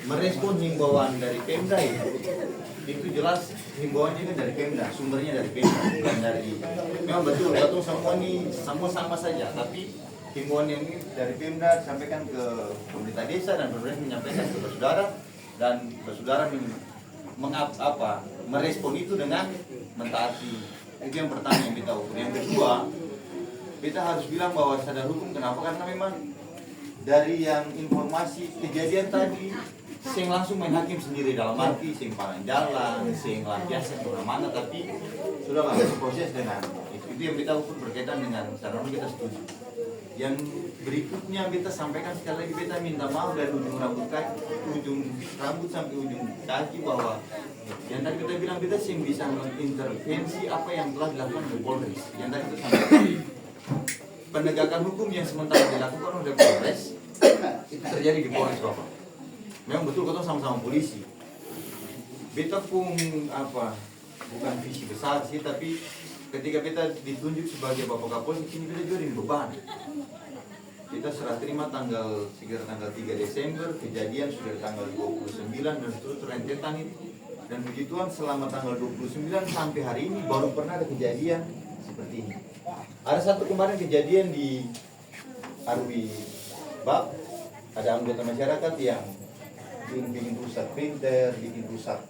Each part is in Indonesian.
merespon himbauan dari Pemda itu jelas himbauannya kan dari Pemda, sumbernya dari Pemda, bukan dari, memang betul semua ini semua sama saja, tapi himbauan yang ini dari Pemda disampaikan ke pemerintah desa dan pemerintah menyampaikan ke saudara dan saudara merespon itu dengan mentaati. Itu yang pertama yang kita ukur. Yang kedua, kita harus bilang bahwa sadar hukum. Kenapa? Karena memang dari yang informasi kejadian tadi sing langsung main hakim sendiri, dalam arti sing paling jalan, sing biasa kemana-mana, tapi sudah langsung proses dengan itu yang kita ukur berkaitan dengan sadar hukum, kita setuju. Yang berikutnya kita sampaikan sekali lagi, kita minta maaf dari ujung rambut sampai ujung kaki bahwa yang tadi kita bilang kita sih bisa mengintervensi apa yang telah dilakukan oleh Polres. Yang tadi kita sampaikan penegakan hukum yang sementara dilakukan oleh Polres itu terjadi di Polres Bapak. Memang betul kita sama-sama polisi. Beta pun bukan visi besar sih, tapi ketika kita ditunjuk sebagai Bapak Kapolri, ini kita juga ini beban. Kita serah terima sekitar tanggal 3 Desember, kejadian sudah tanggal 29 dan terus rentetan itu. Dan begituan selama tanggal 29 sampai hari ini baru pernah ada kejadian seperti ini. Ada satu kemarin kejadian di Arwi Bab, ada anggota masyarakat yang bikin rusak printer, bikin rusak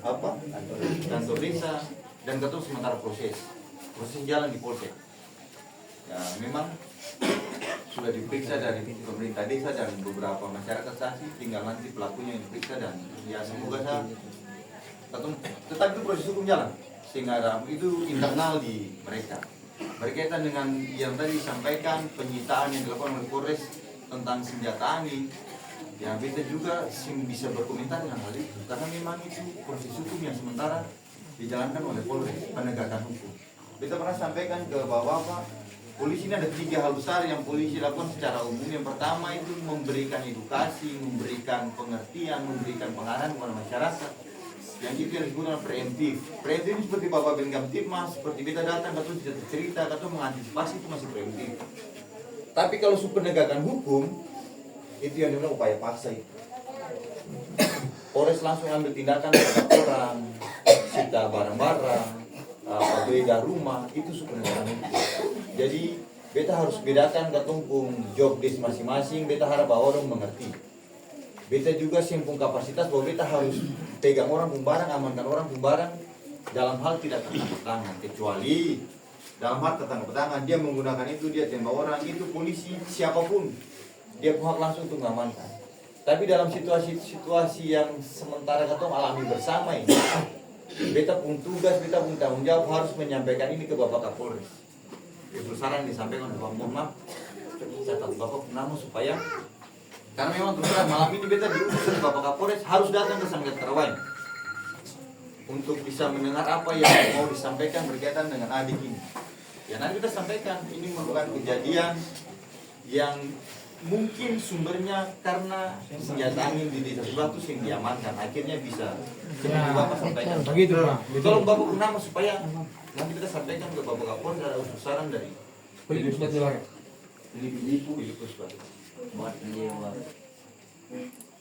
kantor desa, dan ketemu sementara proses jalan di Polsek. Ya, memang sudah diperiksa dari pemerintah desa dan beberapa masyarakat saksi, tinggal nanti pelakunya yang diperiksa dan ya semoga tetap itu proses hukum jalan, sehingga itu internal di mereka. Berkaitan dengan yang tadi disampaikan penyitaan yang dilakukan oleh Polres tentang senjata angin, ya kita juga bisa berkomentar dengan hal itu karena memang itu proses hukum yang sementara dijalankan oleh Polres, penegakan hukum. Kita pernah sampaikan ke Bapak, polisi ini ada 3 hal besar yang polisi lakukan secara umum. Yang pertama itu memberikan edukasi, memberikan pengertian, memberikan pengarahan kepada masyarakat. Yang itu yang disebut dengan preemptif. Preemptif ini seperti Bapak Bengkam Tipmas, seperti kita datang, atau tidak cerita, atau mengantisipasi, itu masih preemptif. Tapi kalau penegakan hukum, itu yang dibilang upaya paksa itu. Polres langsung ambil tindakan terhadap orang, sita barang-barang, beda rumah, itu penegakan hukum. Jadi beta harus bedakan ketumpung job desk masing-masing. Beta harap bahwa orang mengerti. Beta juga simpung kapasitas bahwa beta harus pegang orang pembarang, amankan orang pembarang dalam hal tidak tertangkap tangan, kecuali dalam hal tertangkap tangan dia menggunakan itu, dia tembak orang, itu polisi siapapun dia punya hak langsung untuk mengamankan. Tapi dalam situasi yang sementara kita alami bersama ini, beta pun tugas, beta pun tanggung jawab harus menyampaikan ini ke Bapak Kapolres. Itu saran disampaikan oleh Bapak, mohon maaf, catat Bapak nama supaya, karena memang terus malam ini beta diutus oleh Bapak Kapolres harus datang ke Sanggat Karawain untuk bisa mendengar apa yang mau disampaikan berkaitan dengan adik ini. Ya nanti kita sampaikan ini merupakan kejadian yang mungkin sumbernya karena senjata angin di desa sebelah itu yang diamankan, akhirnya bisa seperti Bapak sampaikan. Begitu Pak. Tolong Bapak nama supaya nanti kita sampaikan ke Bapak Kapolres ada usul saran dari Pelipus Batu.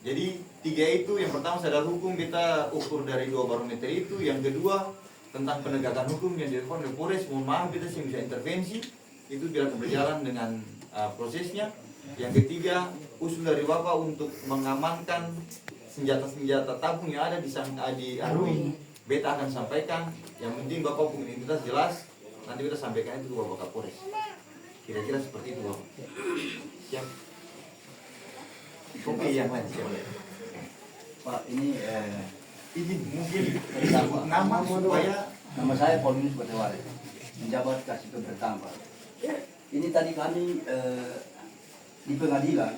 Jadi 3 itu, yang pertama sadar hukum kita ukur dari 2 barometer itu, yang kedua tentang penegakan hukum yang dilakukan oleh Polres, mohon maaf kita sih bisa intervensi itu biar berjalan dengan prosesnya. Yang ketiga usul dari Bapak untuk mengamankan senjata-senjata tabung yang ada di Arwi, beta akan sampaikan. Yang penting Bapak punya identitas jelas, nanti kita sampaikan itu ke Bapak Kapolres. Kira-kira seperti itu Bapak. Siap. Oke, yang lain siap. Pak, ini izin mungkin nama supaya nama saya Paulinus Batewari, menjabat Kasih Pemerintahan Pak. Ini tadi kami di pengadilan,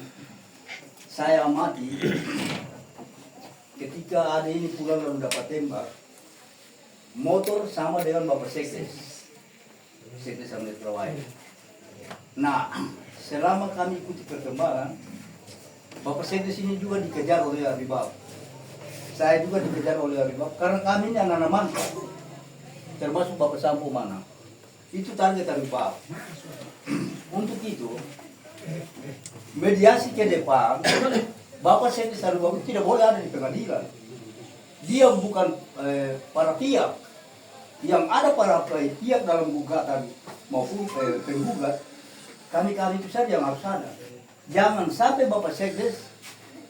saya amati ketika ada ini pulang lalu dapat tembak, motor sama dengan Bapak Sekdes Sanggat Karawain. Nah, selama kami ikuti perkembangan, Bapak Sekdes ini juga dikejar oleh Aribab. Saya juga dikejar oleh Aribab karena kami ini anak-anak mangsa, termasuk Bapak Sampo mana. Itu target Aribab. Untuk itu, mediasi ke depan Bapak Sekdes Sarubawi tidak boleh ada di pengadilan. Dia bukan para pihak. Yang ada para pihak dalam gugatan maupun penggugat, kami itu saja yang harus ada. Jangan sampai Bapak Sekdes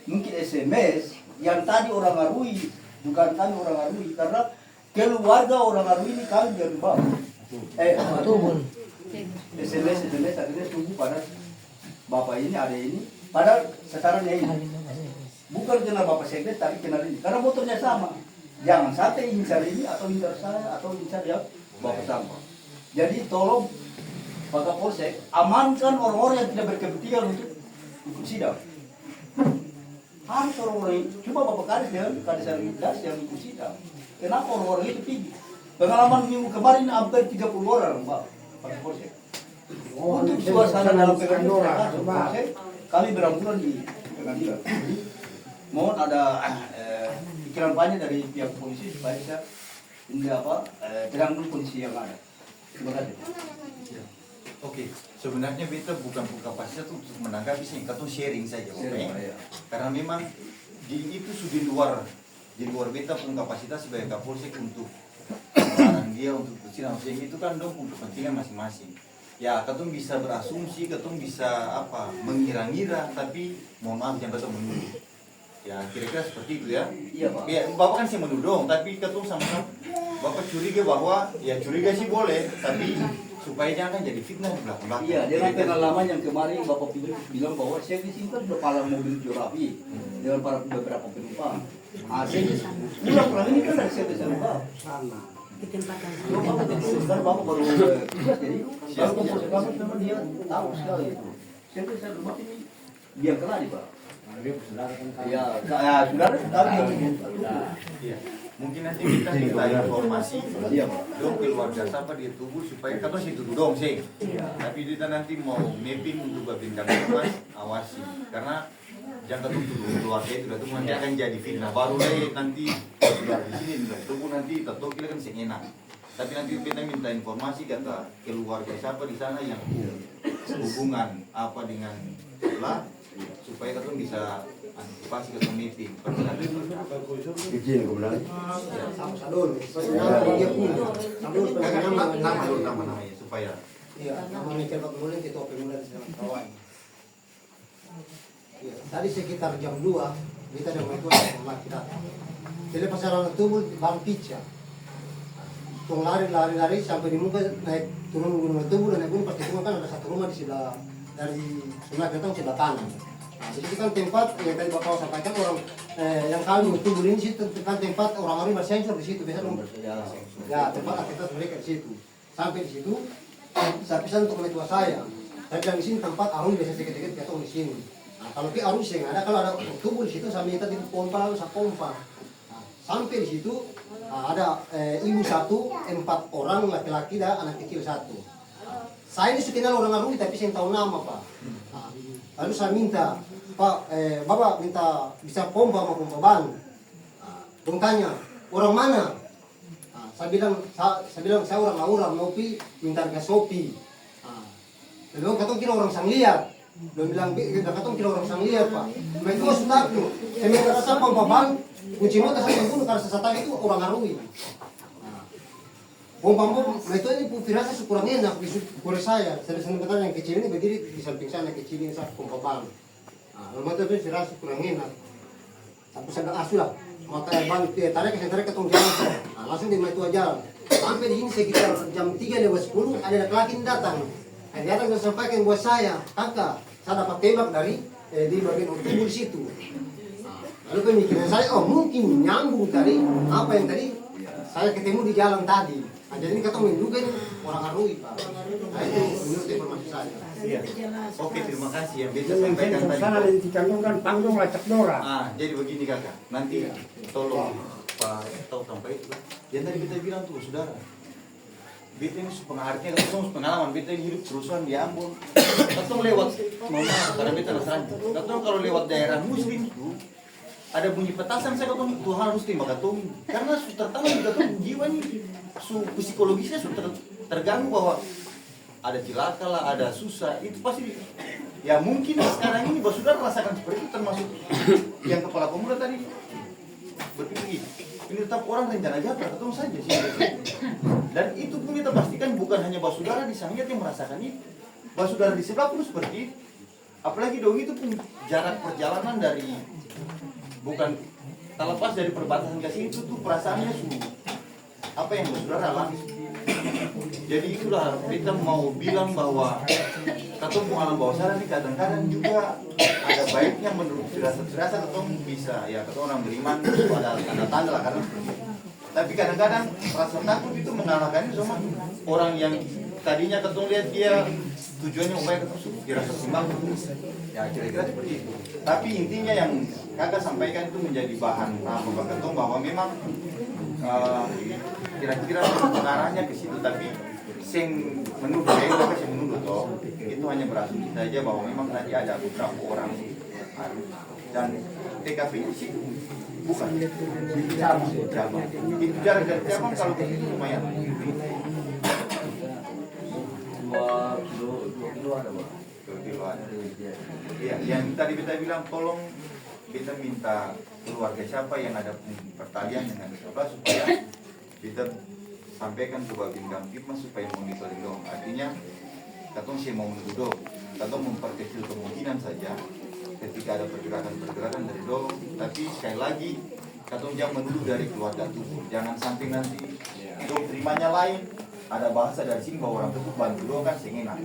mungkin SMS yang tadi orang Arui, bukan kami orang Arui, karena keluarga orang Arui ini kami yang bawa. SMS akhirnya tunggu pada Bapak ini, ada ini, padahal sekarang ini. Bukan kenal Bapak Sekdes, tapi kenal ini. Karena motornya sama. Jangan sampai incar ini atau incar saya atau incar yang Bapak sama. Jadi tolong Pak Kapolsek amankan orang-orang yang tidak berkepentingan untuk ikut sidang. Harus orang-orang ini. Cuma Bapak Kadis dengan Kadis Lintas yang ikut sidang. Kenapa orang-orang itu tinggi? Pengalaman minggu kemarin hampir 30 orang Pak Kapolsek. Untuk suasana dalam pengadilan kami berangkulan di pengadilan. Mohon ada pikiran banyak dari pihak polisi supaya bisa terangkan kondisi yang ada. Terima kasih. Ya. Oke, sebenarnya beta bukan kapasitas untuk menanggapi sih, kita sharing saja. Ya. Karena memang itu sudah di luar beta pun kapasitas sebagai Kapolsek untuk melarang dia untuk sidang. Itu kan dong untuk kepentingan masing-masing. Ya, ketum bisa berasumsi, ketum bisa mengira-ngira, tapi mohon maaf jangan ketum menuduh. Ya, kira-kira seperti itu ya. Iya, Pak. Ya, Bapak kan sih menuduh, tapi ketum sama Bapak curiga bahwa ya curiga sih boleh, tapi supaya jangan jadi fitnah di belakang. Iya, dengan pengalaman yang kemarin Bapak bilang bahwa saya disimpan kepala mobil Jorapi dengan para beberapa penumpang. Pulang ini kan dari saya bisa lupa. Sama. Di tempat yang Sekarang Bapak baru tugas jadi kalau kamu sama dia tahu sekali itu. Saya bisa lupa ini biar kena di Pak. Ya, saudara tahu dia. Iya. Mungkin nanti kita minta informasi Iya, Pak. dong keluarga siapa dia tunggu supaya kita situ dong sih. Tapi kita nanti mau mapping untuk babin kami mas awasi karena jangan tunggu keluarga itu udah tunggu nanti akan jadi fitnah baru deh nanti sudah di sini udah tunggu nanti tato kita kan enak. Tapi nanti kita minta informasi kata keluarga siapa di sana yang hubungan apa dengan lah supaya kita bisa antisipasi ke meeting. Izin aku bilang. sama sadul. Dia punya. Sadul Nama-namanya supaya Iya, nama Michael Bakmulin itu pemuda di sana kawan. Iya, tadi sekitar jam 2 kita ada mau ikut sama kita. Jadi pasaran tubuh Bang Pica. Tung lari sampai di muka naik turun gunung tubuh dan naik gunung pasti kan ada satu rumah di sebelah dari sebelah kita sebelah kanan. Nah, di situ kan tempat yang tadi Bapak sampaikan orang yang kami tubuh ini situ kan tempat orang-orang bersensor di situ biasa ya tempat aktivitas mereka di situ. Sampai di situ saya pesan untuk metua saya bilang di sini tempat arung biasa sedikit-sedikit kita di sini. Nah, kalau ke arung sih ada kalau ada tubuh di situ sampai kita di pompa lalu saya pompa. Nah, sampai di situ ada ibu satu, 4 orang laki-laki dan anak kecil satu. Saya ini sudah kenal orang arung tapi saya tahu nama Pak. Nah, lalu saya minta Pak, Bapak minta bisa pompa sama pompa ban. Dong tanya orang mana? Saya bilang saya orang mau minta gas sopi. Lalu katong kira orang sang lihat. Dia bilang katong kira orang sang lihat Pak. Mereka sudah tuh. Saya minta rasa pompa ban. Kunci motor saya bunuh karena sesatan itu orang Arui. Pompa itu ini firasa kurang enak di kulit saya. Sebentar yang kecil ini berdiri di samping sana kecil ini saya pompa ban. Lalu itu firasa kurang enak. Tapi saya bilang sudah. Maka ban tarik ketong jalan. Langsung di itu jalan. Sampai di sini sekitar jam 3:10 ada laki-laki datang. Dia datang dan sampaikan buat saya, kakak, saya dapat tembak dari di bagian tubuh di situ. Lalu pemikiran saya, oh mungkin nyambung tadi apa yang tadi saya ketemu di jalan tadi. Nah, jadi ini kata menduga ini orang Arui Pak. Nah itu menurut informasi saya. iya. Oke, terima kasih yang bisa sampaikan tadi. Sana dicantumkan panggung lacak dora. Jadi begini kakak, nanti tolong Pak tahu sampai itu. Yang tadi kita bilang tuh saudara, beta ini pengaruhnya langsung pengalaman beta ini hidup kerusuhan di Ambon. Katong lewat karena beta nasrani. Katong kalau lewat daerah Muslim itu ada bunyi petasan saya katong Tuhan harus tembak katong karena tertanam di katong jiwa ini psikologisnya sudah terganggu bahwa ada cilaka lah, ada susah itu pasti Ya mungkin sekarang ini bos saudara rasakan seperti itu, termasuk yang kepala pemuda tadi berpikir ini tetap orang rencana jabatan ketemu saja sih. Dan itu pun kita pastikan bukan hanya bos saudara di Sangiat yang merasakan itu, bos saudara di sebelah pun seperti itu. Apalagi dong itu pun jarak perjalanan dari bukan terlepas dari perbatasan ke sini itu tuh perasaannya sungguh apa yang bos saudara alami. Jadi itulah kita mau bilang bahwa ketemu alam bawah sadar ini kadang-kadang juga ada baiknya menurut firasat-firasat ketemu bisa ya ketemu orang beriman pada tanda-tanda lah karena seperti itu. Tapi kadang-kadang rasa takut itu mengalahkan sama orang yang tadinya ketemu lihat dia tujuannya upaya ketemu firasat simbang ya kira-kira seperti itu. Tapi intinya yang kakak sampaikan itu menjadi bahan Bapak ketemu bahwa memang kira-kira pengarahnya ke situ, tapi sing menuduh sing menuduh toh itu hanya berasumsi saja bahwa memang tadi ada beberapa orang dan TKP-nya sih bukan Cabang. Itu jarak dari Cabang kalau ke situ lumayan 2 kilo ada Pak. 2 kilo ada. Iya, yang tadi kita bilang tolong kita minta keluarga siapa yang ada pertalian dengan siapa supaya kita sampaikan ke Babin Kamtipmas supaya monitoring dong. Artinya katong sih mau menuduh dong, katong memperkecil kemungkinan saja ketika ada pergerakan dari dong. Tapi sekali lagi katong jangan menuduh dari keluarga tubuh. Jangan sampai nanti dong terimanya lain. Ada bahasa dari sini bahwa orang tubuh bantu dong kan sengenak.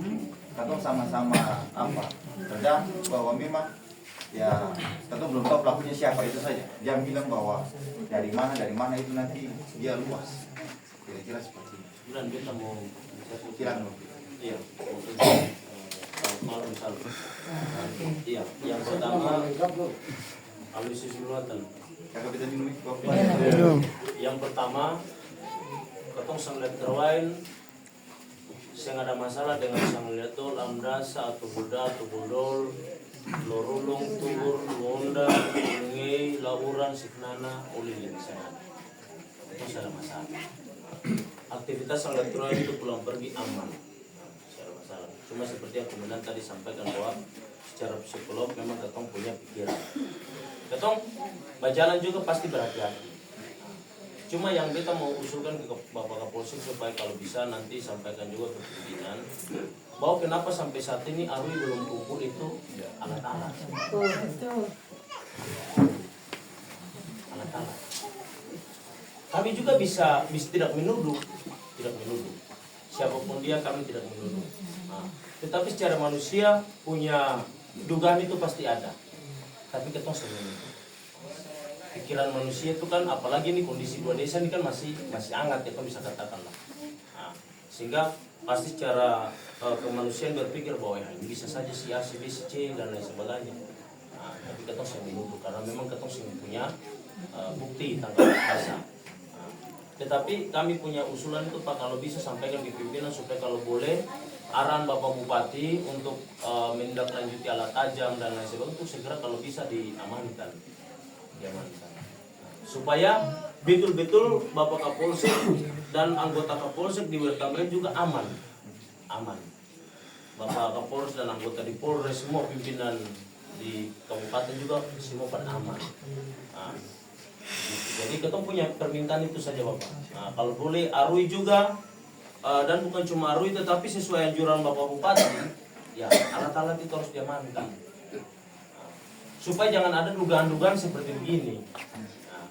Katong sama-sama apa redam bahwa memang ya katong belum tahu pelakunya siapa, itu saja. Jangan bilang bahwa dari mana itu nanti dia luas. Kira-kira seperti itu. Bulan kita mau Kira-kira iya, kalau misal iya, yang pertama analisis luatan. kakak bisa minum kopi. Yang pertama, ketong sang terwain yang ada masalah dengan sang leto lamdasa atau buldol lorulung tubur londa ngei lauran siknana ulilin sana itu ada masalah. Aktivitas sang terwain itu pulang pergi aman, ada masalah. Cuma seperti yang kemudian tadi sampaikan bahwa secara psikolog memang ketong punya pikiran, ketong berjalan juga pasti berhati-hati. Cuma yang kita mau usulkan ke Bapak Kapolsek supaya kalau bisa nanti sampaikan juga ke pimpinan bahwa kenapa sampai saat ini Arwi belum kumpul itu alat-alat. Alat-alat. Kami juga bisa tidak menuduh. Siapapun dia kami tidak menuduh. Nah, tetapi secara manusia punya dugaan itu pasti ada. Tapi ketong sendiri. Pikiran manusia itu kan apalagi nih kondisi 2 desa ini kan masih hangat ya, kan bisa katakan lah. Nah, sehingga pasti secara kemanusiaan berpikir bahwa ya, ini bisa saja si A, si B, si C dan lain sebagainya. Nah, tapi ketong saya menuduh karena memang ketong sudah punya bukti tanggal masa. Nah, tetapi kami punya usulan itu Pak, kalau bisa sampaikan di pimpinan supaya kalau boleh arahan Bapak Bupati untuk menindaklanjuti alat tajam dan lain sebagainya untuk segera kalau bisa diamankan. Supaya betul-betul Bapak Kapolsek dan anggota Kapolsek di Wertamren juga aman. Bapak Kapolres dan anggota di Polres semua pimpinan di kabupaten juga semua pada aman. Nah, jadi kita punya permintaan itu saja Bapak. Nah, kalau boleh Arui juga dan bukan cuma Arui tetapi sesuai anjuran Bapak Bupati, ya alat-alat itu harus diamankan. Supaya jangan ada dugaan-dugaan seperti begini. Nah,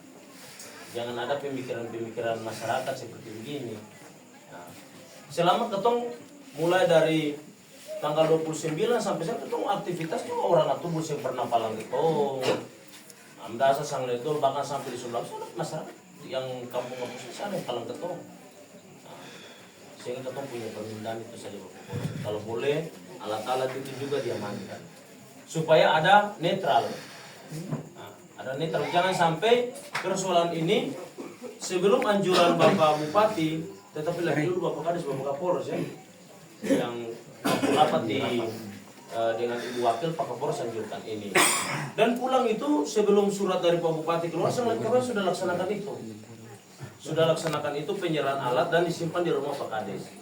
jangan ada pemikiran-pemikiran masyarakat seperti begini. Nah, selama ketong mulai dari tanggal 29 sampai sekarang ketong aktivitas juga orang atubus yang pernah palang ketong. Amdasa sang letul bahkan sampai di Sulawesi masyarakat yang kampung-kampung sana yang palang ketong. Nah, sehingga ketong punya permintaan itu saja Bapak. Kalau boleh alat-alat itu juga diamankan. Supaya ada netral. Nah, ada netral. Jangan sampai persoalan ini sebelum anjuran Bapak Bupati, tetapi lagi dulu Bapak Kades, Bapak Kapolres ya, yang rapat dengan Ibu Wakil Pak Kapolres anjurkan ini. Dan pulang itu sebelum surat dari Pak Bupati keluar, kemarin sudah laksanakan itu. Sudah laksanakan itu penyerahan alat dan disimpan di rumah Pak Kades.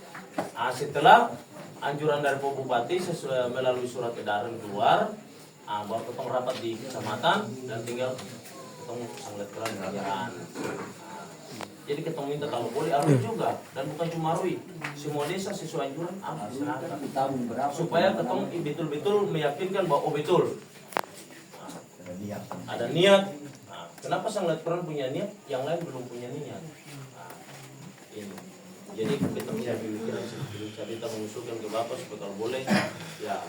Nah, setelah anjuran dari Pak Bupati sesuai melalui surat edaran keluar, baru ketong rapat di kecamatan dan tinggal ketong sangat keran jalan. Jadi ketong minta kalau boleh Arui juga dan bukan cuma Arui, semua desa sesuai anjuran harus diserahkan. Supaya ketong betul-betul meyakinkan bahwa betul ada niat. Kenapa sangat keran punya niat, yang lain belum punya niat? Ini. Jadi kita punya pemikiran sebelum kita mengusulkan ke Bapak supaya kalau boleh ya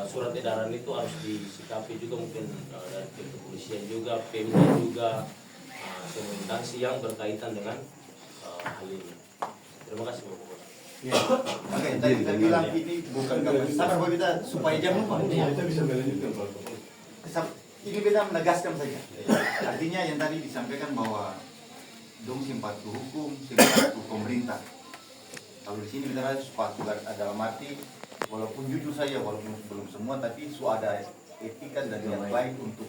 surat edaran itu harus disikapi juga mungkin dari kepolisian juga, Pemda juga, semua instansi yang berkaitan dengan hal ini. Terima kasih Bapak. Ya, oke, tadi kita bilang ini bukan sabar Bapak kita supaya jangan lupa. Kita bisa melanjutkan Pak. Ini beta menegaskan saja. Artinya yang tadi disampaikan bahwa dong simpati hukum, simpati pemerintah. Kalau di sini kita harus sepatu dalam arti walaupun jujur saja, walaupun belum semua, tapi su ada etika dan niat baik untuk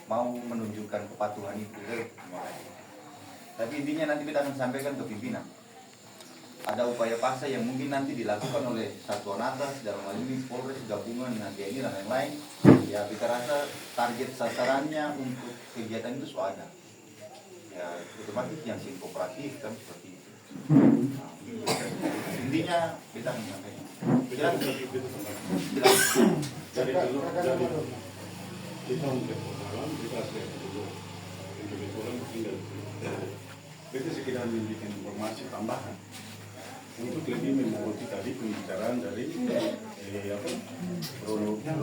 mau menunjukkan kepatuhan itu. Tapi intinya nanti kita akan sampaikan ke pimpinan. Ada upaya paksa yang mungkin nanti dilakukan oleh satuan atas dalam hal ini Polres gabungan dengan TNI dan lain-lain. Ya kita rasa target sasarannya untuk kegiatan itu sudah ada. Ya otomatis yang kooperatif kan seperti itu. Nah, intinya kita akan sampaikan. Dari dulu kita untuk persoalan kita share dulu untuk persoalan tinggal. Kita sekedar memberikan informasi tambahan untuk lebih mengikuti tadi pembicaraan dari kronologi dan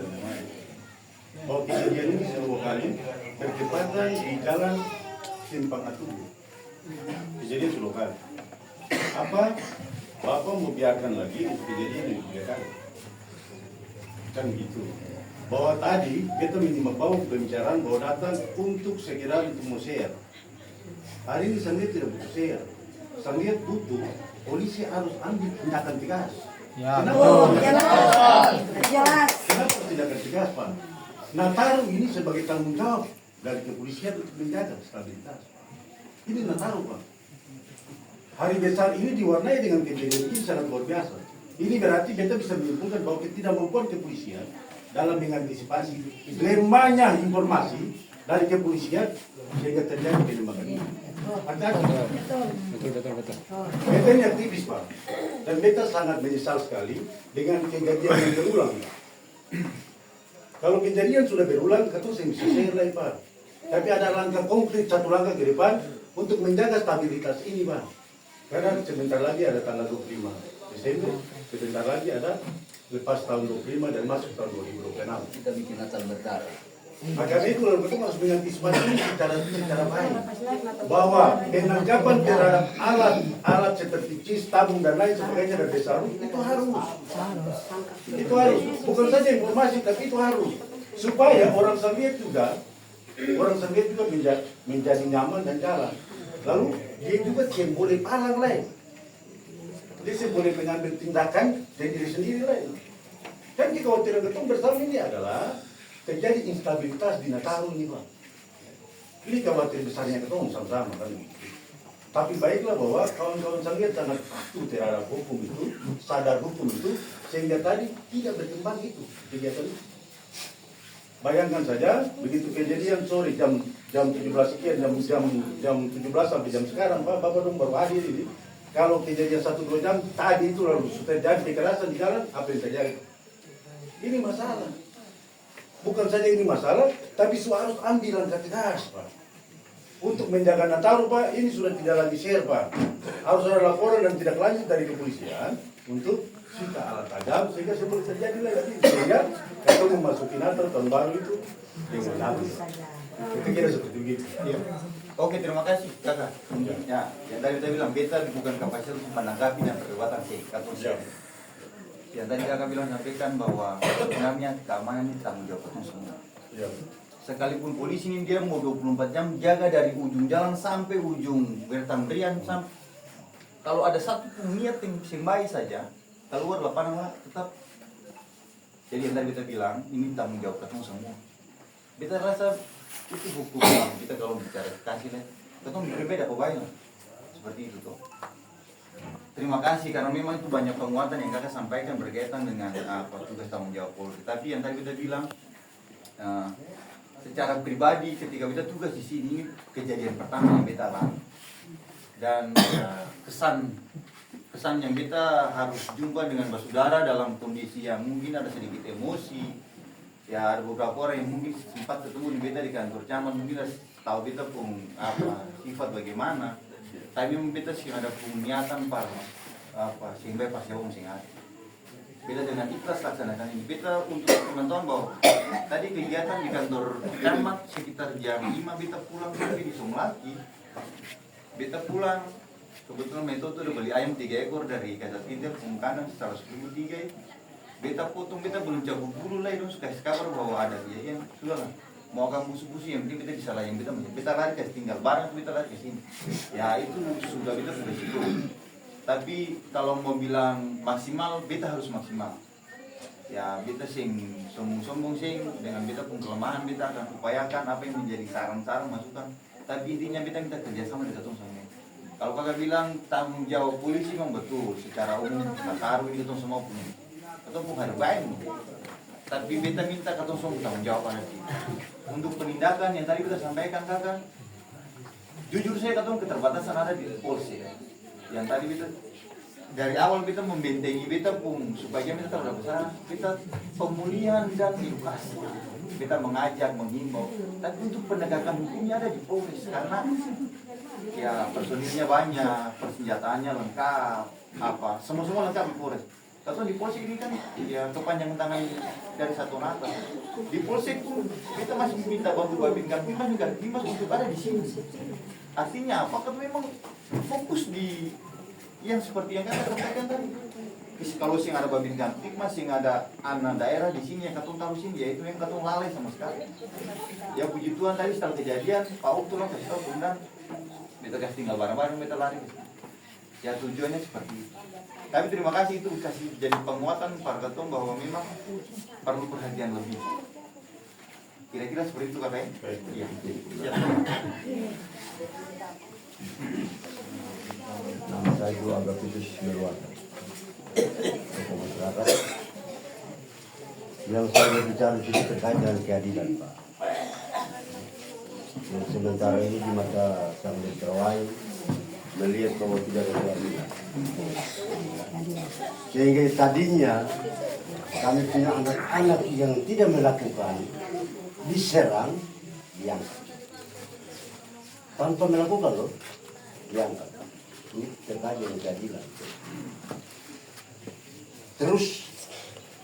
lain-lain. Bahwa kejadian ini sebuah kali bertepatan di jalan Simpang Atubu. Kejadian sebuah kali. Apa Bapak mau biarkan lagi untuk kejadian ini biarkan? Kan gitu. Bahwa tadi kita membawa pembicaraan bahwa datang untuk segera untuk mau share. Hari ini sendiri tidak butuh share. Sambil butuh, polisi harus ambil tindakan tegas. Ya, Kenapa? jelas. Kenapa tindakan tegas, Pak? Nataru ini sebagai tanggung jawab dari kepolisian untuk menjaga stabilitas. Ini Nataru, Pak. Hari besar ini diwarnai dengan kejadian ini sangat luar biasa. Ini berarti kita bisa menyimpulkan bahwa ketidakmampuan kepolisian dalam mengantisipasi lemahnya informasi dari kepolisian sehingga terjadi penembakan ini. Betul. Beta ini aktivis Pak, dan beta sangat menyesal sekali dengan kejadian yang berulang. Kalau kejadian sudah berulang, kita bisa share lagi Pak. Tapi ada langkah konkret, satu langkah ke depan untuk menjaga stabilitas ini Pak. Karena sebentar lagi ada tanggal 25 Desember, sebentar lagi ada lepas tahun 25 dan masuk tahun 2026. Kita bikin Natal berdarah. Maka itu lalu kita harus mengantisipasi ini secara baik. Bahwa penangkapan terhadap alat seperti cis, tabung dan lain sebagainya dari desa itu harus. Itu harus. Bukan saja informasi, tapi itu harus. Supaya orang Soviet juga menjadi nyaman dan jalan. Lalu dia juga tidak boleh palang lain. Dia boleh mengambil tindakan dari diri sendiri lain. Kan kekhawatiran ketemu bersama ini adalah terjadi instabilitas di Nataru ini Pak. Ini khawatir besarnya ketemu sama-sama kan. Tapi baiklah bahwa kawan-kawan saya sangat patuh terhadap hukum itu, sadar hukum itu, sehingga tadi tidak berkembang itu kegiatan itu. Bayangkan saja begitu kejadian sore jam 17 sekian, jam 17 sampai jam sekarang Pak, Bapak dong baru hadir ini. Kalau kejadian 1-2 jam tadi itu lalu sudah terjadi kekerasan di jalan, apa yang terjadi? Ini masalah. Bukan saja ini masalah, tapi harus ambil langkah tegas, Pak. Untuk menjaga Nataru, Pak, ini sudah tidak lagi share, Pak. Harus ada laporan dan tidak lanjut dari kepolisian untuk sita alat tajam, sehingga sebelum terjadi lagi. Sehingga kita memasuki Natal tahun baru itu dengan aman. Kita kira seperti begitu. Ya. Oke, terima kasih kakak. Ya, yang tadi kita bilang beta bukan kapasitas untuk menanggapi dan perdebatan sih. Yang tadi kakak bilang sampaikan bahwa sebenarnya keamanan ini tanggung jawab kita semua. Ya. Sekalipun polisi ini dia mau 24 jam jaga dari ujung jalan sampai ujung Bertambrian sampai kalau ada satu niat yang baik saja keluar lapangan tetap. Jadi yang tadi kita bilang ini tanggung jawab kita semua. Kita rasa itu hukum kita kalau bicara kasih lah. Kita berbeda pokoknya seperti itu tuh. terima kasih karena memang itu banyak penguatan yang kakak sampaikan berkaitan dengan tugas tanggung jawab Polri. Tapi yang tadi kita bilang secara pribadi ketika kita tugas di sini kejadian pertama yang kita alami dan kesan yang kita harus jumpa dengan saudara dalam kondisi yang mungkin ada sedikit emosi. Ya ada beberapa orang yang mungkin sempat ketemu di beta di kantor camat, mungkin tahu beta pun sifat bagaimana. Tapi memang beta sih ada niatan sehingga pas jauh sing ada. Beta dengan ikhlas laksanakan ini. Beta untuk teman-teman bahwa tadi kegiatan di kantor camat sekitar jam 5 beta pulang tapi di Somlaki. Beta pulang kebetulan metode udah beli ayam 3 ekor dari Kasat Intel kemungkinan secara 10 beta potong, beta belum cabut bulu lah itu kasih kabar bahwa ada dia yang sudah lah mau kamu busu yang penting beta bisa layan beta lari kasih tinggal barang beta lari ke sini ya itu sudah beta sudah situ. Tapi kalau mau bilang maksimal beta harus maksimal ya beta sing sombong sing dengan beta pun kelemahan beta akan upayakan apa yang menjadi saran-saran masukan tapi intinya beta minta kerjasama dengan ketemu sama kalau kakak bilang tanggung jawab polisi memang betul secara umum taruh ini ketemu semua punya atau bukan baik, tapi beta minta katong semua tanggung jawab pada kita. Untuk penindakan yang tadi kita sampaikan kakak, jujur saya katong keterbatasan ada di Polsek. Yang tadi beta dari awal beta membentengi beta pun supaya beta tahu besar, beta pemulihan dan edukasi. Beta mengajak, menghimbau. Tapi untuk penegakan hukumnya ada di Polres karena ya personilnya banyak, persenjataannya lengkap, semua lengkap di Polres. Atau di Polsek ini kan ya kepanjangan tangan dari satu nata. Di Polsek pun kita masih minta bantu Babin Kamtimas juga Dimas untuk ada di sini. Artinya apa? Kan memang fokus di yang seperti yang kita sampaikan tadi. Kalau sing ada Babin Kamtimas, sing ada anak daerah di sini yang katong tahu sini, yaitu yang katong lalai sama sekali. Ya puji Tuhan tadi setelah kejadian, Pak Uktu lah kasih tahu kemudian kita kasih tinggal bareng-bareng, kita lari. Ya tujuannya seperti itu. Tapi terima kasih itu kasih jadi penguatan para ketum bahwa memang perlu perhatian lebih. Kira-kira seperti itu kakak ya? Iya. Nama saya itu Agapitus Berwata. Tokoh masyarakat. Yang saya berbicara di sini terkait dengan keadilan, Pak. Yang sementara ini di mata Sang Terawai melihat bahwa tidak ada keadilan. Sehingga tadinya kami punya anak-anak yang tidak melakukan diserang, diangkat. Tanpa melakukan loh, diangkat. Ini terkait dengan keadilan. Terus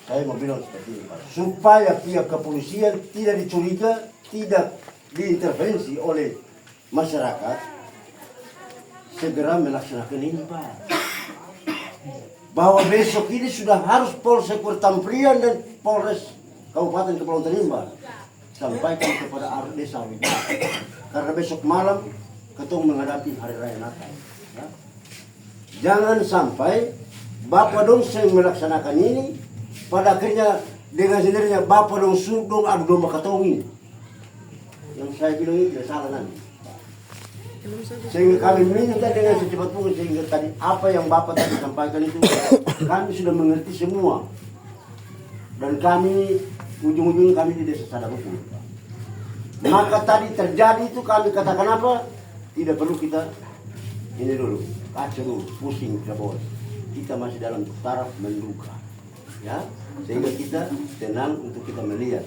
saya mau bilang seperti ini, Pak, supaya pihak kepolisian tidak dicuriga, tidak diintervensi oleh masyarakat, segera melaksanakan ini, Pak. Bahwa besok ini sudah harus Polsek Tamprian dan Polres Kabupaten Kepulauan Tanimbar sampaikan kepada desa Arwida. Karena besok malam ketemu menghadapi Hari Raya Natal. Ya. Jangan sampai Bapak dong yang melaksanakan ini, pada akhirnya dengan sendirinya Bapak dong sudong adu domba katong ini. Yang saya bilang ini tidak salah nanti. Sehingga kami minta dengan secepat mungkin sehingga tadi apa yang Bapak tadi sampaikan itu kami sudah mengerti semua. Dan kami ujung-ujungnya kami di desa sadar hukum. Maka tadi terjadi itu kami katakan apa? Tidak perlu kita ini dulu, kacau dulu, pusing tidak boleh. Kita masih dalam taraf menduga, ya, sehingga kita tenang untuk kita melihat.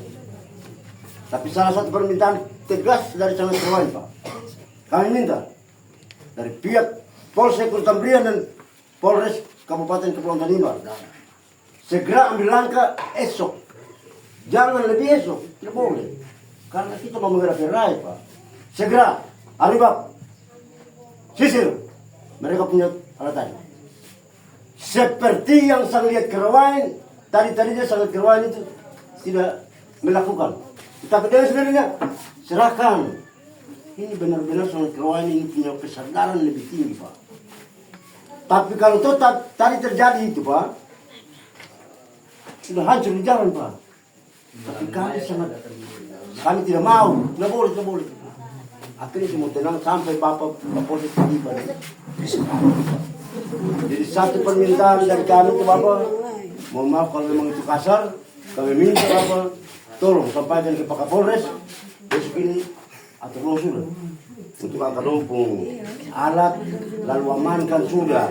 Tapi salah satu permintaan tegas dari Sang Terawai, Pak. Kami minta dari pihak Polsek Tamprian dan Polres Kabupaten Kepulauan Tanimbar segera ambil langkah esok. Jangan lebih esok, tidak boleh. Karena kita mau menghadapi rakyat, Pak. Segera, Aribab, sisir, mereka punya alat tadi. Seperti yang saya lihat Kerawain, tadinya sangat Kerawain itu tidak melakukan. Tapi dengan sendirinya, serahkan. Ini benar-benar sangat Kerawain ini punya kesadaran lebih tinggi, Pak. Tapi kalau tetap tadi terjadi itu, Pak, sudah hancur di jalan, Pak. Tapi kami tidak mau, tidak boleh. Akhirnya semua tenang sampai Bapak Polsek tiba. Jadi satu permintaan dari kami ke Bapak, mohon maaf kalau memang itu kasar, kami minta Bapak, tolong sampaikan ke Pak Kapolres besok ini atau belum sudah untuk angkat lumpung alat, lalu amankan sudah.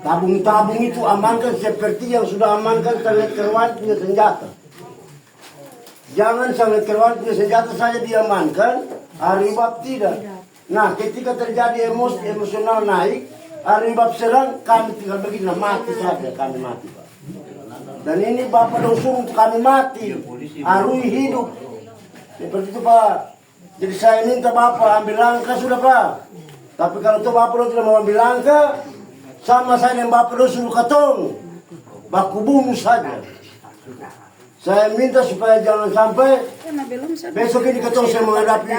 Tabung-tabung itu amankan seperti yang sudah amankan Sanglet Kerwan punya senjata. Jangan Sanglet Kerwan punya senjata saja diamankan, Aribab tidak. Nah, ketika terjadi emosional naik, Aribab serang, kami tinggal begini, mati saja, kami mati, Pak. Dan ini Bapak dosung untuk kami mati, Arui hidup. Seperti itu, Pak. Jadi saya minta Bapak ambil langkah sudah, Pak. Tapi kalau itu Bapak tidak mau ambil langkah, sama saya dan Bapak dosung katong, baku bunuh saja. Saya minta supaya jangan sampai besok ini ketong saya menghadapi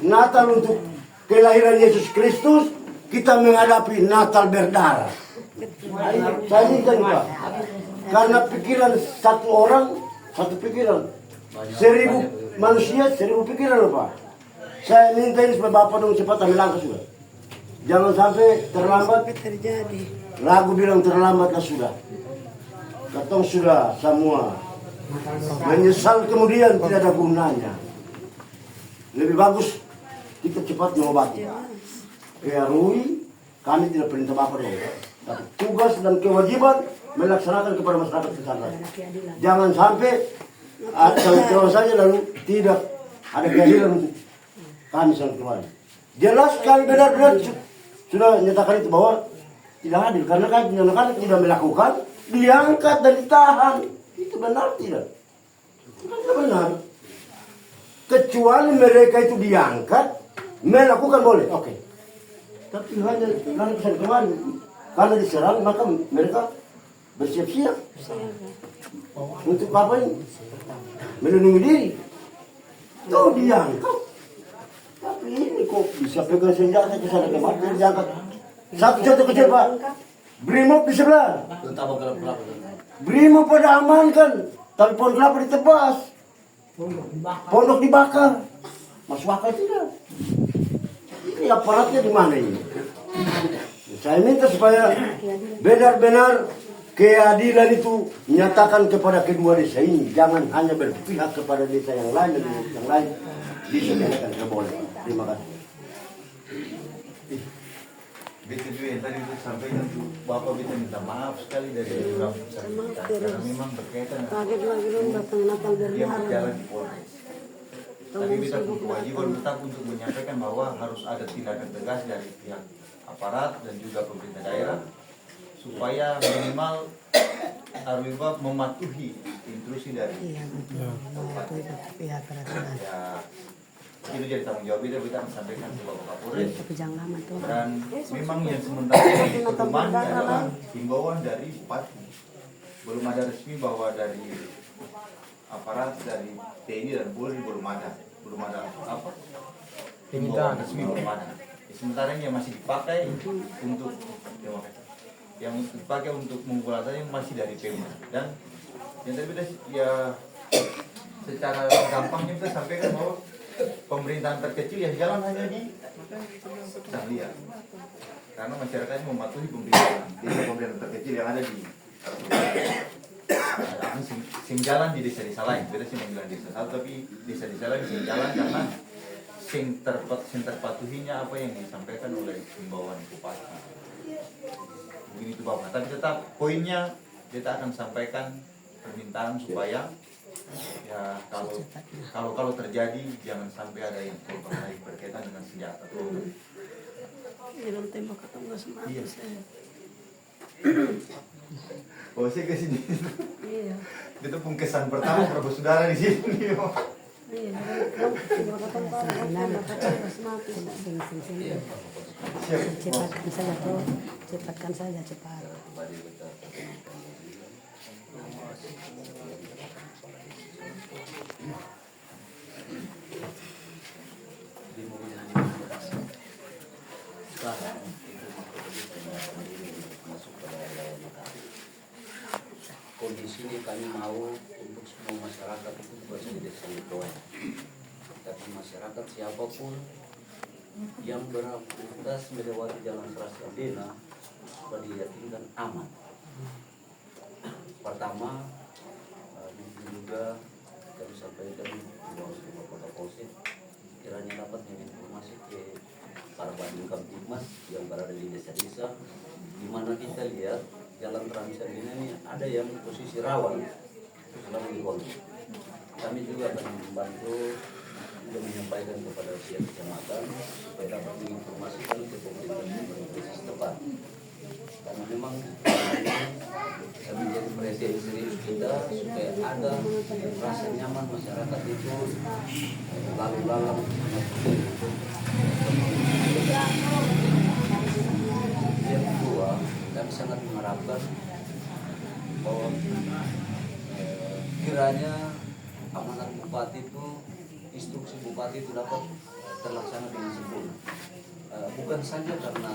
Natal untuk kelahiran Yesus Kristus, kita menghadapi Natal berdarah. Saya minta nih, Pak. Karena pikiran satu orang, satu pikiran. 1000 manusia, 1000 pikiran loh, Pak. Saya minta ini supaya Bapak dong cepat ambil langkah sudah. Jangan sampai terlambat. Lagu bilang terlambatlah sudah. Ketong sudah semua menyesal kemudian tidak ada gunanya. Lebih bagus kita cepat mengobati. Kayak Rui, kami tidak perintah Bapak dong. Tapi tugas dan kewajiban melaksanakan kepada masyarakat sekitar. Jangan sampai kalau saja lalu tidak ada keadilan untuk kami sangat kembali. Jelas kami benar-benar sudah nyatakan itu bahwa tidak adil karena kami anak-anak tidak melakukan, diangkat dan ditahan. Itu benar tidak? Tidak benar. Kecuali mereka itu diangkat, melakukan boleh. Oke. Tapi hanya karena bisa kembali, karena diserang maka mereka bersiap-siap. Untuk apa ini? Melindungi diri. Tuh diangkat. Tapi ini kok bisa pegang senjata ke sana kemari diangkat. Satu contoh kecil, Pak. Brimob di sebelah. Brimob pada amankan, tapi pohon kelapa ditebas. Pondok dibakar. Masuk akal tidak? Ini aparatnya di mana ini? Saya minta supaya benar-benar keadilan itu nyatakan kepada kedua desa ini. Jangan hanya berpihak kepada desa yang lain dan yang lain. Disediakan tidak boleh. Terima kasih. Betul juga yang tadi saya sampaikan tuh, Bapak bisa minta maaf sekali dari beberapa kita karena memang berkaitan dia berjalan di Polres. Tapi kita punya kewajiban tetap untuk menyampaikan bahwa harus ada tindakan tegas dari pihak aparat dan juga pemerintah daerah supaya minimal Arwibab mematuhi intrusi dari kabupaten. Ya, itu jadi tanggung jawab kita akan sampaikan ke Bapak Kapolres. Dan memang yang sementara ini perkembangannya adalah himbauan dari Bupati. Belum ada resmi bahwa dari aparat dari TNI dan Polri belum ada apa? Himbauan resmi belum ada. Sementara ini yang masih dipakai untuk yang dipakai untuk menguasai masih dari Pemda. Dan yang tadi ya secara gampangnya kita sampaikan bahwa pemerintahan terkecil yang jalan hanya di Sanglia. Karena masyarakatnya mematuhi pemerintahan terkecil yang ada di sing jalan di desa-desa lain. Beda sih membilang desa satu, tapi desa-desa lain sing jalan karena sing terpatuhinya apa yang disampaikan oleh himbauan bupati. Begini itu Bapak. Tapi tetap poinnya kita akan sampaikan permintaan supaya ya kalau terjadi jangan sampai ada yang korban lain berkaitan dengan senjata. Iya. Oh, saya ke sini. Iya. Itu pungkesan pertama Prabu Saudara di sini. Iya. Cepatkan saja tuh, cepatkan saja cepat. Kondisi ini kami mau untuk semua masyarakat itu berada di desa Likoan. Tapi masyarakat siapapun yang beraktivitas melewati jalan Trasabela supaya diyakinkan aman. Pertama, mungkin juga kami sampaikan bahwa Bapak Kapolsek kiranya dapat menginformasi ke para Badin Kamtibmas yang berada di desa-desa, di mana kita lihat jalan Transan ini ada yang posisi rawan selama di konflik. Kami juga akan membantu dan menyampaikan kepada pihak kecamatan supaya dapat menginformasikan ke pemerintah setempat. Karena memang kami menjadi perhatian serius kita supaya ada rasa nyaman masyarakat itu lalu lalang. Yang kedua, kami sangat mengharapkan bahwa kiranya amanat bupati itu, instruksi bupati itu dapat terlaksana dengan sempurna. Bukan saja karena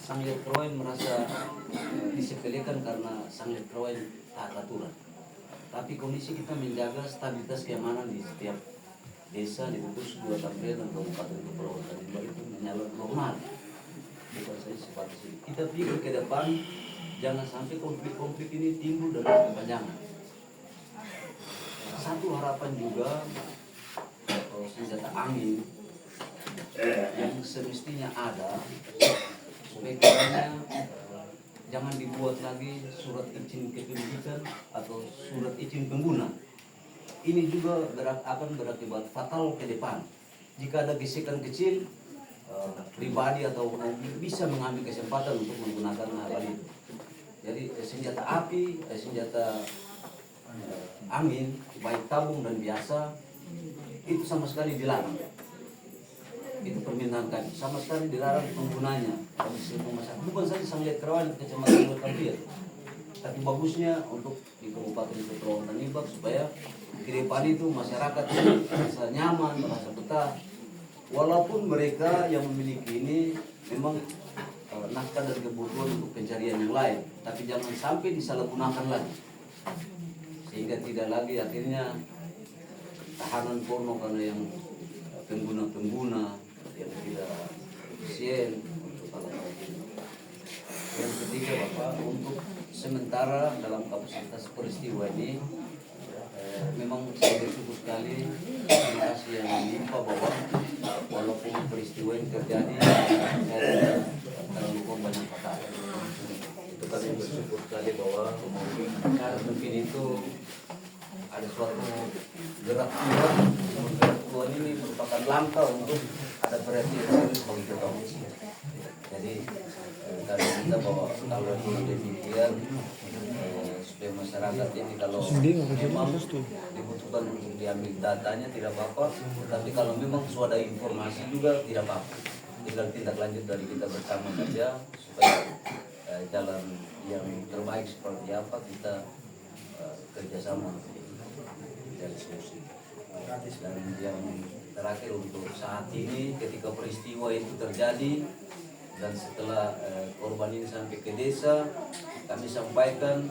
Sang Liat Kroen merasa disepelekan karena Sang Liat Kroen taat aturan, tapi kondisi kita menjaga stabilitas keamanan di setiap desa di Kudus, 2 Tambrian dan Kabupaten Kepulauan Tanimbar itu menyalur normal. Bukan saja sebatas ini. Kita pikir ke depan jangan sampai konflik-konflik ini timbul dan berkepanjangan. Satu harapan juga senjata angin yang semestinya ada supaya kiranya jangan dibuat lagi surat izin kepemilikan atau surat izin pengguna. Ini juga akan berakibat fatal ke depan. Jika ada gesekan kecil, pribadi atau bisa mengambil kesempatan untuk menggunakan hal itu. Jadi senjata api, senjata angin, baik tabung dan biasa, itu sama sekali dilarang. Itu permintaan kami, sama sekali dilarang penggunanya. Kami semua masyarakat, bukan saja Sang Liat Kroen Kecamatan Kampiat, tapi bagusnya untuk di Kabupaten Kepulauan Tanimbar supaya ke depan itu masyarakat merasa nyaman, merasa betah. Walaupun mereka yang memiliki ini memang nafkah dan kebutuhan untuk pencarian yang lain, tapi jangan sampai disalahgunakan lagi, sehingga tidak lagi akhirnya tahanan porno karena yang pengguna-pengguna yang tidak efisien untuk hal-hal ini. Yang ketiga Bapak, untuk sementara dalam kapasitas peristiwa ini memang saya bersyukur sekali terima kasih yang menimpa bahwa walaupun peristiwa yang terjadi saya tidak terlalu korban yang fatal. Itu kami bersyukur sekali bahwa mungkin itu ada suatu gerak Tuhan ini merupakan langkah untuk ada perhatian serius bagi kita manusia. Jadi kami minta bahwa kalau demikian supaya masyarakat ini kalau memang dibutuhkan untuk diambil datanya tidak apa-apa, tapi kalau memang sudah ada informasi juga tidak apa-apa, tinggal tindak lanjut dari kita bersama saja supaya jalan yang terbaik seperti apa kita kerjasama dari solusi. Dan yang terakhir untuk saat ini ketika peristiwa itu terjadi dan setelah korban ini sampai ke desa, kami sampaikan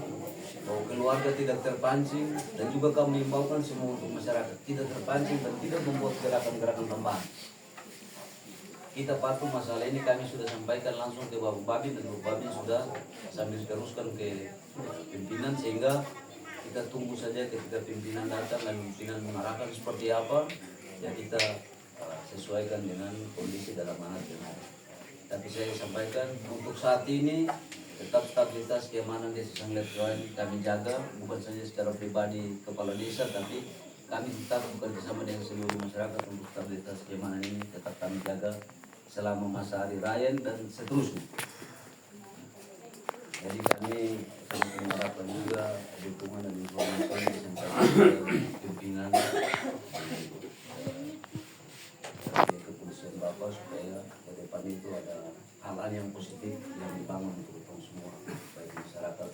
bahwa keluarga tidak terpancing dan juga kami himbaukan semua untuk masyarakat tidak terpancing dan tidak membuat gerakan-gerakan tambahan. Kita patuh masalah ini kami sudah sampaikan langsung ke Bapak Babin dan Bapak Babin sudah sambil teruskan ke pimpinan sehingga kita tunggu saja ketika pimpinan datang dan pimpinan mengarahkan seperti apa ya kita sesuaikan dengan kondisi dalam anak yang ada. Tapi saya sampaikan untuk saat ini tetap stabilitas keamanan desa Sang Liat Kroen kami jaga, bukan saja secara pribadi kepala desa, tapi kami tetap bekerjasama dengan seluruh masyarakat untuk stabilitas keamanan ini tetap kami jaga selama masa hari raya dan seterusnya. Jadi kami mengharapkan juga dukungan dan informasi yang disampaikan oleh pimpinan kepolisian Bapak supaya ke depan itu ada hal-hal yang positif yang dibangun untuk kita semua, baik masyarakat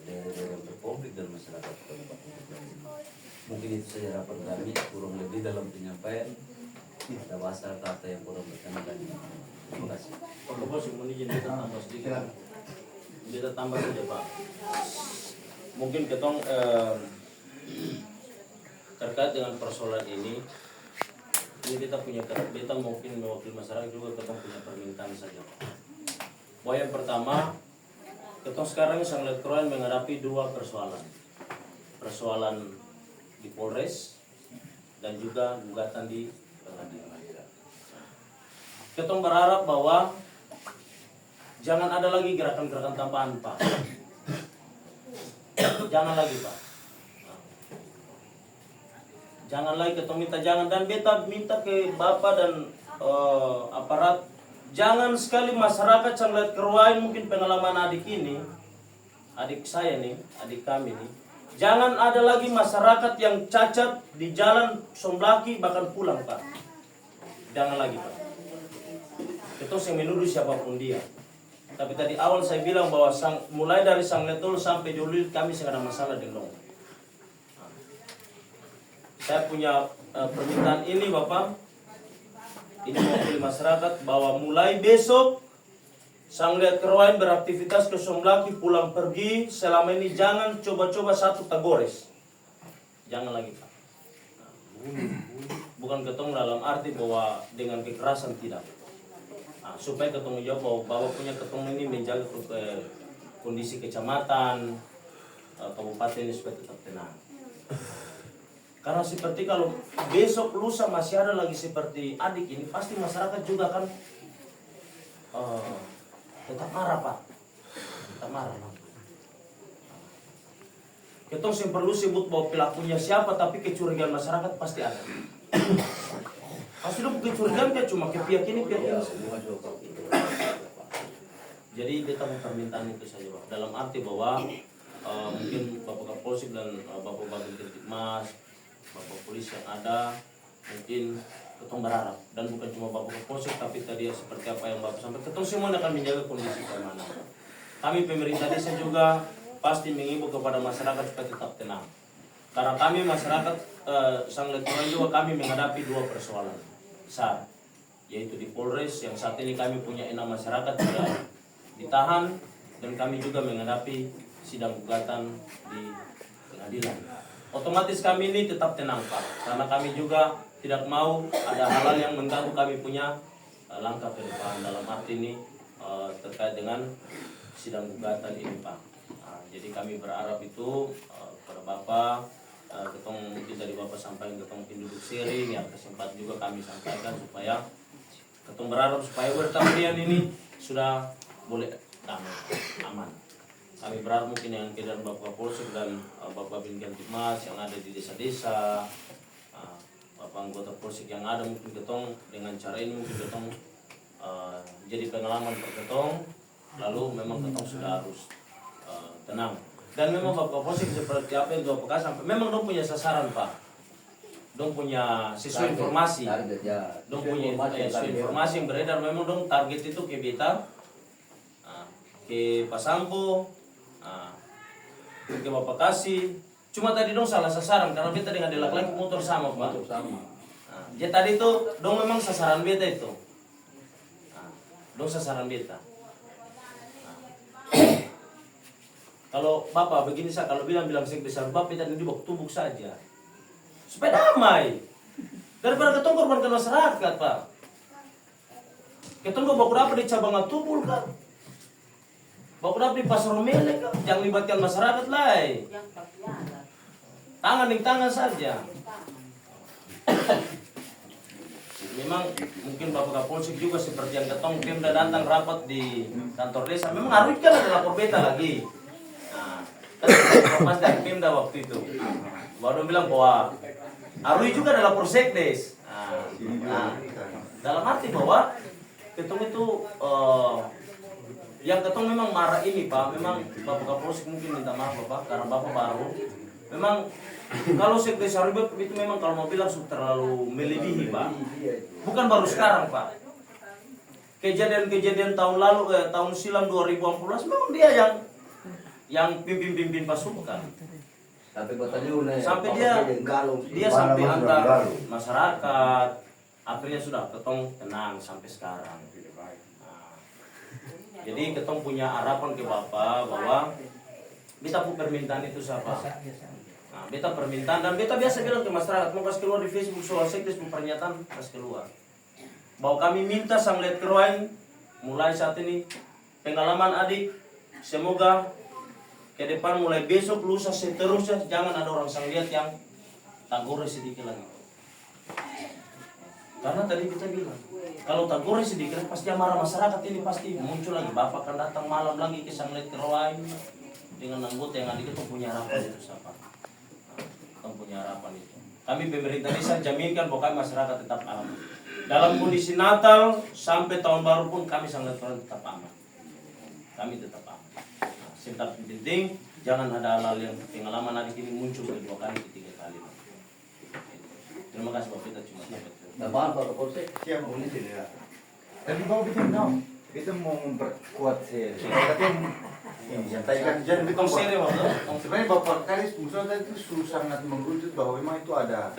daerah-daerah yang berkonflik dan masyarakat Kabupaten Kepulauan. Mungkin itu saja harapan kami, kurang lebih dalam penyampaian ada bahasa kata yang kurang berkenan dan terima kasih. Pak Bos, mohon izin kita tambah sedikit. Kita tambah saja Pak. Mungkin ketong terkait dengan persoalan ini kita punya kita mungkin mewakili masyarakat juga ketong punya permintaan saja Pak. Bahwa yang pertama Ketong sekarang Sanglet Kroan menghadapi dua persoalan. Persoalan di Polres dan juga gugatan di pengadilan. Ketong berharap bahwa jangan ada lagi gerakan-gerakan tambahan, Pak. Jangan lagi, Pak. Jangan lagi ketong minta jangan, dan beta minta ke Bapak dan aparat, jangan sekali masyarakat Sanglet Kroan, mungkin pengalaman adik ini, adik saya nih, adik kami nih, jangan ada lagi masyarakat yang cacat di jalan Somblaki bahkan pulang, Pak. Jangan lagi, Pak. Itu saya menuduh siapapun dia. Tapi tadi awal saya bilang bahwa mulai dari Sangletol sampai Jolil kami tidak ada masalah dengan dong. Saya punya permintaan ini, Bapak. Ini mewakili masyarakat bahwa mulai besok Sanglet Kroan beraktivitas ke Somblaki pulang pergi, selama ini jangan coba-coba satu tagores. Jangan lagi, Pak. Bukan ketemu dalam arti bahwa dengan kekerasan, tidak. Supaya ketemu jawab bahwa punya ketemu ini menjaga kondisi kecamatan, kabupaten ini supaya tetap tenang. Karena seperti kalau besok lusa masih ada lagi seperti adik ini, pasti masyarakat juga akan tetap marah, Pak. Tetap marah, Pak. Ketong sih perlu sebut bahwa pelakunya siapa, tapi kecurigaan masyarakat pasti ada. Pasti dong kecurigaan kan cuma ke pihak ini, pihak ini. Jadi kita mau permintaan itu saja, Pak. Dalam arti bahwa mungkin Bapak Kapolsek dan Bapak Babinkantimas, Bapak Polisi yang ada, mungkin ketong berharap, dan bukan cuma Bapak Kapolsek, tapi tadi seperti apa yang Bapak sampaikan, ketong semua akan menjaga kondisi keamanan. Kami pemerintah desa juga pasti mengimbau kepada masyarakat supaya tetap tenang. Karena kami masyarakat Sanglet Kroan juga kami menghadapi dua persoalan besar, yaitu di Polres yang saat ini kami punya 6 masyarakat sudah ditahan, dan kami juga menghadapi sidang gugatan di pengadilan. Otomatis kami ini tetap tenang, Pak, karena kami juga tidak mau ada hal-hal yang mengganggu kami punya langkah ke depan, dalam arti ini terkait dengan sidang gugatan ini, Pak. Jadi kami berharap itu kepada Bapak, ketong mungkin dari Bapak sampaikan ketong mungkin duduk sharing, yang kesempatan juga kami sampaikan supaya ketong berharap supaya bertambah ini sudah boleh aman. Kami berharap mungkin yang keadaan Bapak Kapolsek dan Bapak Babinkantimas yang ada di desa-desa, Bapak anggota Polsek yang ada, mungkin ketong dengan cara ini mungkin ketong jadi pengalaman per ketong, lalu memang ketong sudah harus tenang. Dan memang Bapak Polsek seperti apa yang Bapak sampai, memang dong punya sasaran, Pak. Dong punya sesuai informasi. Dong punya sesuai informasi yang beredar, memang dong target itu ke beta, ke Pasampo, ke Bapak Kasih. Cuma tadi dong salah sasaran karena beta dengan laki-laki motor sama, Pak. Jadi tadi itu dong memang sasaran beta itu. Dong sasaran beta. Kalau Bapak begini saya kalau bilang sebesar Bapak beta dibok tumbuk saja. Supaya damai. Daripada ketong korbankan masyarakat, Pak. Ketong bawa berapa di cabang Tubul kan? Bawa berapa di Pasar Mele kan? Jangan libatkan masyarakat lah. Tangan di tangan saja. Memang mungkin Bapak Kapolsek juga seperti yang ketong Pemda datang rapat di kantor desa. Memang harus kan ada lapor beta lagi. Pas dari Pemda waktu itu baru bilang bahwa Arui juga adalah Polsekdes. Dalam arti bahwa ketong itu yang ketong memang marah ini, Pak. Memang Bapak Kapolsek mungkin minta maaf, Bapak, karena Bapak baru. Memang kalau Sekdes Arui itu memang kalau mau bilang terlalu melebihi, Pak. Bukan baru sekarang, Pak. Kejadian-kejadian tahun lalu, tahun silam 2014 memang dia yang pimpin pasukan. Sampai dia sampai antar masyarakat. Akhirnya sudah ketong tenang sampai sekarang. Jadi ketong punya harapan ke Bapak bahwa beta permintaan itu siapa? Beta permintaan dan beta biasa bilang ke masyarakat mau kasih keluar di Facebook soal Sekdes pernyataan kasih keluar. Bahwa kami minta Sanglet Kroan mulai saat ini pengalaman adik semoga ke depan mulai besok lusa seterusnya jangan ada orang sang lihat yang tagore sedikit lagi. Karena tadi kita bilang kalau tagore sedikit pasti marah masyarakat ini pasti muncul lagi. Bapak akan datang malam lagi ke sang lihat keroai dengan anggota yang adik itu punya harapan itu siapa? Kita punya harapan itu. Kami pemerintah desa jaminkan bahwa kami masyarakat tetap aman. Dalam kondisi Natal sampai tahun baru pun kami sangat tetap aman. Kami tetap aman. Nah, yang penting jangan ada hal yang pengalaman adik ini muncul kedua kali, ketiga kali. Terima kasih Bapak, kita cuma sampai. Tambahan Pak Kapolsek. Siap, boleh tidak. Tapi kalau kita mau memperkuat sel. Katanya ini yang tadi kan jangan kita sebenarnya Bapak kali usul tadi itu sangat menggerucut bahwa memang itu ada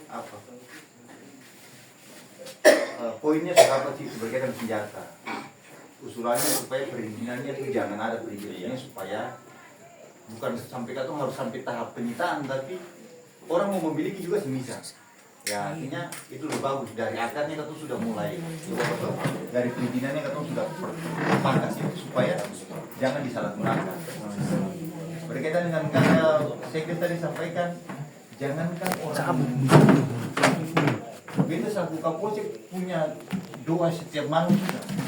apa poinnya seberapa sih berkaitan senjata. Usulannya supaya perizinannya itu jangan ada perizinannya supaya bukan sampai itu harus sampai tahap penyitaan tapi orang mau memiliki juga semisal. Ya artinya itu lebih bagus dari akarnya kita sudah mulai dari perizinannya kita sudah pangkas itu supaya jangan disalahgunakan. Berkaitan dengan kata Sekdes tadi sampaikan jangankan orang kita selaku Kapolsek punya doa setiap malam sudah